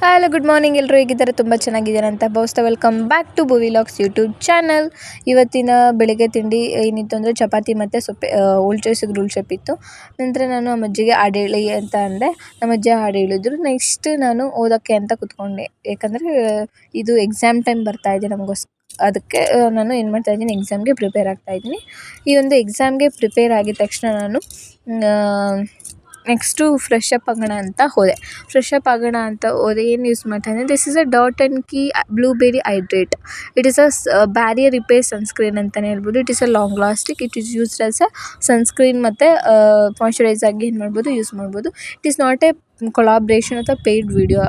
Hello good morning, ಎಲ್ಲರೂ ಹೇಗಿದ್ದಾರೆ? ತುಂಬ ಚೆನ್ನಾಗಿದ್ದಾರೆ ಅಂತ ಭಾವಿಸ್ತಾ welcome back to Bhuvi logs YouTube channel. ಇವತ್ತಿನ ಬೆಳಗ್ಗೆ ತಿಂಡಿ ಏನಿತ್ತು ಅಂದರೆ ಚಪಾತಿ ಮತ್ತು ಸೊಪ್ಪೆ ಉಳ್ಚೆ ಸಿಗರು ಉಳ್ಸೊಪ್ಪಿತ್ತು. ನಂತರ ನಾನು ನಮ್ಮ ಅಜ್ಜಿಗೆ ಹಾಡು ಹೇಳಿ ಅಂತ ಅಂದೆ. ನಮ್ಮ ಅಜ್ಜಿ ಹಾಡು ಹೇಳಿದ್ರು. ನೆಕ್ಸ್ಟ್ ನಾನು ಓದೋಕ್ಕೆ ಅಂತ ಕೂತ್ಕೊಂಡೆ, ಯಾಕಂದರೆ ಇದು ಎಕ್ಸಾಮ್ ಟೈಮ್ ಬರ್ತಾಯಿದೆ ಅದಕ್ಕೆ ನಾನು ಏನು ಮಾಡ್ತಾಯಿದ್ದೀನಿ, ಎಕ್ಸಾಮ್ಗೆ ಪ್ರಿಪೇರ್ ಆಗ್ತಾಯಿದ್ದೀನಿ. ಈ ಒಂದು ಎಕ್ಸಾಮ್ಗೆ ಪ್ರಿಪೇರ್ ಆಗಿದ ತಕ್ಷಣ ನಾನು ನೆಕ್ಸ್ಟು ಫ್ರೆಶ್ ಅಪ್ ಆಗೋಣ ಅಂತ ಹೋದೆ. ಏನು ಯೂಸ್ ಮಾಡ್ತಾಯಿದ್ದೀನಿ, this is a dot and key blueberry hydrate. It is a barrier repair sunscreen ಅಂತಲೇ ಹೇಳ್ಬೋದು. It is a long lasting. It is used as a sunscreen ಮತ್ತು ಮಾಯ್ಶ್ಚರೈಸ್ ಆಗಿ ಏನು ಮಾಡ್ಬೋದು, ಯೂಸ್ ಮಾಡ್ಬೋದು. It is not a collaboration ಅಥವಾ paid video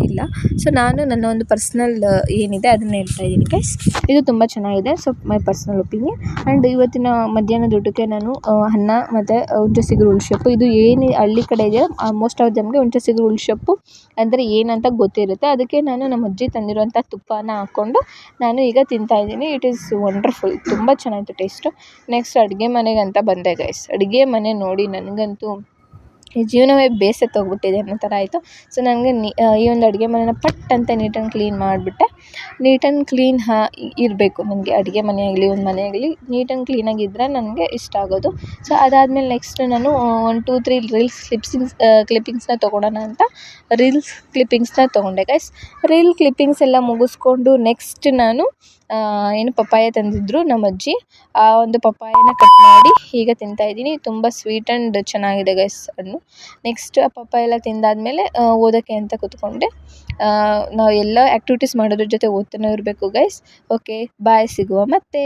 ಇಲ್ಲ. So ನಾನು ನನ್ನ ಒಂದು ಪರ್ಸ್ನಲ್ ಏನಿದೆ ಅದನ್ನು ಹೇಳ್ತಾ ಇದ್ದೀನಿ ಗೈಸ್. ಇದು ತುಂಬ ಚೆನ್ನಾಗಿದೆ. So my personal opinion. And ಇವತ್ತಿನ ಮಧ್ಯಾಹ್ನದ ಊಟಕ್ಕೆ ನಾನು ಅನ್ನ ಮತ್ತು ಉಂಚೆ ಸಿಗರು ಉಳ್ಸೊಪ್ಪು, ಇದು ಏನು ಹಳ್ಳಿ ಕಡೆ ಇದೆ ಮೋಸ್ಟ್ ಆಫ್ ದಮ್ಗೆ ಉಂಚೆ ಸಿಗರು ಉಳ್ಸೊಪ್ಪು ಅಂದರೆ ಏನಂತ ಗೊತ್ತಿರುತ್ತೆ. ಅದಕ್ಕೆ ನಾನು ನಮ್ಮ ಅಜ್ಜಿ ತಂದಿರುವಂಥ ತುಪ್ಪನ ಹಾಕ್ಕೊಂಡು ನಾನು ಈಗ ತಿಂತಾಯಿದ್ದೀನಿ. ಇಟ್ ಈಸ್ ವಂಡರ್ಫುಲ್, ತುಂಬ ಚೆನ್ನಾಗಿತ್ತು ಟೇಸ್ಟು. ನೆಕ್ಸ್ಟ್ ಅಡುಗೆ ಮನೆಗೆ ಅಂತ ಬಂದೆ ಗೈಸ್. ಅಡುಗೆ ಮನೆ ನೋಡಿ ನನಗಂತೂ ಈ ಜೀವನವೇ ಬೇಸತ್ತೋಗ್ಬಿಟ್ಟಿದೆ ಅನ್ನೋ ಥರ ಆಯಿತು. ಸೊ ನನಗೆ ಈ ಒಂದು ಅಡುಗೆ ಮನೆನ ಪಟ್ ಅಂತ ನೀಟ್ ಆ್ಯಂಡ್ ಕ್ಲೀನ್ ಮಾಡಿಬಿಟ್ಟೆ. ನೀಟ್ ಆ್ಯಂಡ್ ಕ್ಲೀನ್ ಇರಬೇಕು ನನಗೆ. ಅಡುಗೆ ಮನೆ ಆಗಲಿ ಒಂದು ಮನೆ ಆಗಲಿ ನೀಟ್ ಆ್ಯಂಡ್ ಕ್ಲೀನಾಗಿದ್ದರೆ ನನಗೆ ಇಷ್ಟ ಆಗೋದು. ಸೊ ಅದಾದಮೇಲೆ ನೆಕ್ಸ್ಟ್ ನಾನು 1, 2, 3 ರೀಲ್ಸ್ ಕ್ಲಿಪ್ಪಿಂಗ್ಸ್ನ ತೊಗೊಳೋಣ ಅಂತ ರೀಲ್ಸ್ ಕ್ಲಿಪ್ಪಿಂಗ್ಸ್ನ ತೊಗೊಂಡೆ ಗೈಸ್. ರೀಲ್ ಕ್ಲಿಪ್ಪಿಂಗ್ಸ್ ಎಲ್ಲ ಮುಗಿಸ್ಕೊಂಡು ನೆಕ್ಸ್ಟ್ ನಾನು ಪಪ್ಪಾಯ ತಂದಿದ್ದರು ನಮ್ಮ ಅಜ್ಜಿ. ಆ ಒಂದು ಪಪ್ಪಾಯನ ಕಟ್ ಮಾಡಿ ಈಗ ತಿಂತಾಯಿದ್ದೀನಿ. ತುಂಬ ಸ್ವೀಟ್ ಆ್ಯಂಡ್ ಚೆನ್ನಾಗಿದೆ ಗೈಸ್ ಹಣ್ಣು. ನೆಕ್ಸ್ಟ್ ಆ ಪಪ್ಪಾಯ ಎಲ್ಲ ತಿಂದಾದಮೇಲೆ ಓದೋಕ್ಕೆ ಅಂತ ಕೂತ್ಕೊಂಡೆ. ನಾವು ಎಲ್ಲ ಆ್ಯಕ್ಟಿವಿಟೀಸ್ ಮಾಡೋದ್ರ ಜೊತೆ ಓದ್ತಾನೆ ಇರಬೇಕು ಗೈಸ್. ಓಕೆ ಬಾಯ್, ಸಿಗುವ ಮತ್ತೆ.